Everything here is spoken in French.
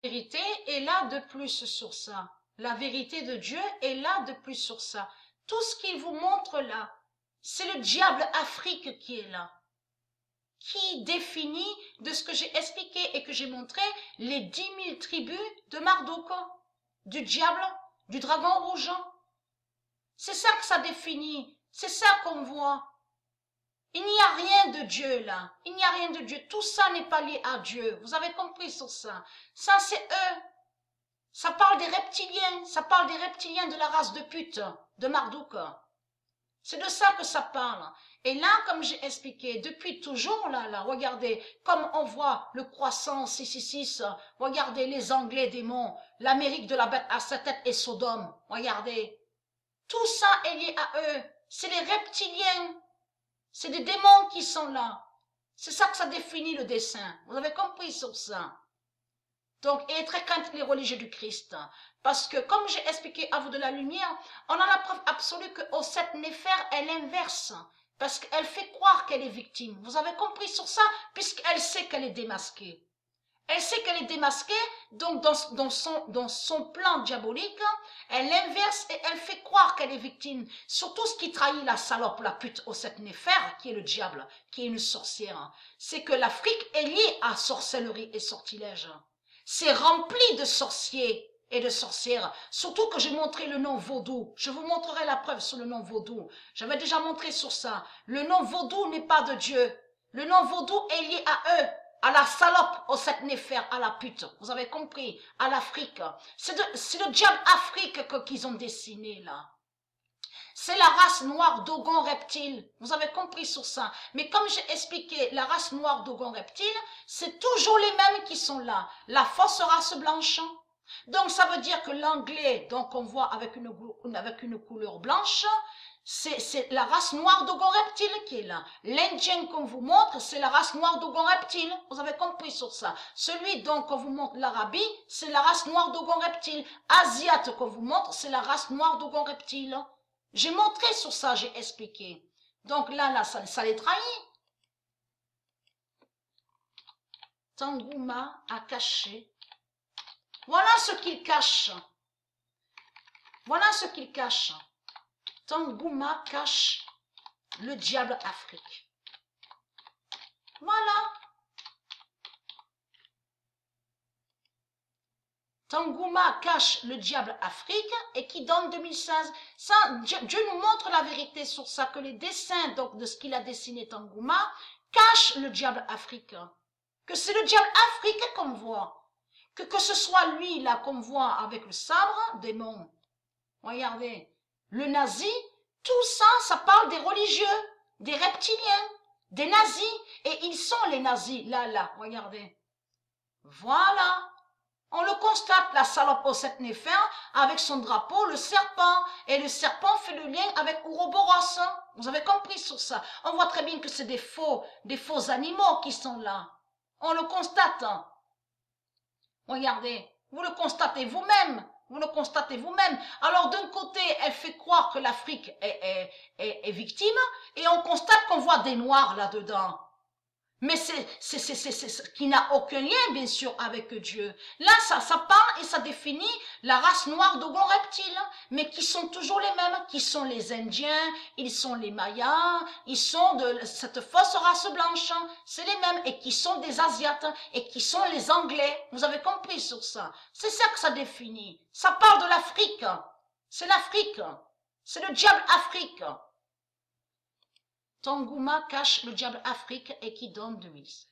vérité est là de plus sur ça. La vérité de Dieu est là de plus sur ça. Tout ce qu'il vous montre là, c'est le diable Afrique qui est là, qui définit de ce que j'ai expliqué et que j'ai montré les 10 000 tribus de Marduk, du diable, du dragon rouge. C'est ça que ça définit, c'est ça qu'on voit. Il n'y a rien de Dieu là, il n'y a rien de Dieu, tout ça n'est pas lié à Dieu, vous avez compris sur ça. Ça c'est eux, ça parle des reptiliens, ça parle des reptiliens de la race de pute, de Marduk. C'est de ça que ça parle. Et là, comme j'ai expliqué, depuis toujours, là, regardez, comme on voit le croissant 666, regardez les Anglais démons, l'Amérique de la bête à sa tête et Sodome, regardez. Tout ça est lié à eux. C'est les reptiliens. C'est des démons qui sont là. C'est ça que ça définit le dessin. Vous avez compris sur ça. Donc, et très crainte les religieux du Christ. Parce que, comme j'ai expliqué à vous de la lumière, on a la preuve absolue que Osset Néfer, elle inverse. Parce qu'elle fait croire qu'elle est victime. Vous avez compris sur ça, puisqu'elle sait qu'elle est démasquée. Elle sait qu'elle est démasquée, donc dans son plan diabolique, elle inverse et elle fait croire qu'elle est victime. Surtout ce qui trahit la salope, la pute Osset Néfer, qui est le diable, qui est une sorcière. C'est que l'Afrique est liée à sorcellerie et sortilège. C'est rempli de sorciers et de sorcières. Surtout que j'ai montré le nom vaudou. Je vous montrerai la preuve sur le nom vaudou. J'avais déjà montré sur ça. Le nom vaudou n'est pas de Dieu. Le nom vaudou est lié à eux, à la salope, au sept néfer, à la pute. Vous avez compris? À l'Afrique. C'est le diable Afrique qu'ils ont dessiné là. C'est la race noire Dogon reptile. Vous avez compris sur ça. Mais comme j'ai expliqué, la race noire Dogon reptile, c'est toujours les mêmes qui sont là. La fausse race blanche. Donc ça veut dire que l'anglais, donc on voit avec une couleur blanche, c'est la race noire Dogon reptile qui est là. L'Indien qu'on vous montre, c'est la race noire Dogon reptile. Vous avez compris sur ça. Celui dont on vous montre l'Arabie, c'est la race noire Dogon reptile. Asiate qu'on vous montre, c'est la race noire Dogon reptile. J'ai montré sur ça, j'ai expliqué. Donc là, ça les trahit. Tangouma a caché. Voilà ce qu'il cache. Voilà ce qu'il cache. Tangouma cache le diable Afrique. Voilà. Tangouma cache le diable Afrique et qui donne 2016. Ça, Dieu nous montre la vérité sur ça, que les dessins donc, de ce qu'il a dessiné Tangouma cachent le diable Afrique. Que c'est le diable Afrique qu'on voit. Que ce soit lui là qu'on voit avec le sabre, démon. Regardez, le nazi, tout ça, ça parle des religieux, des reptiliens, des nazis. Et ils sont les nazis, là, regardez. Voilà. On le constate, la salope au sept néfer, avec son drapeau, le serpent. Et le serpent fait le lien avec Ouroboros. Vous avez compris sur ça. On voit très bien que c'est des faux animaux qui sont là. On le constate. Regardez, vous le constatez vous-même. Vous le constatez vous-même. Alors d'un côté, elle fait croire que l'Afrique est victime, et on constate qu'on voit des noirs là-dedans. Mais c'est qui n'a aucun lien, bien sûr, avec Dieu. Là, ça parle et ça définit la race noire d'Ogon reptile, mais qui sont toujours les mêmes, qui sont les Indiens, ils sont les Mayas, ils sont de cette fausse race blanche, c'est les mêmes, et qui sont des Asiates, et qui sont les Anglais. Vous avez compris sur ça. C'est ça que ça définit. Ça parle de l'Afrique. C'est l'Afrique. C'est le diable Afrique. Tangouma cache le diable Afrique et qui donne 2016.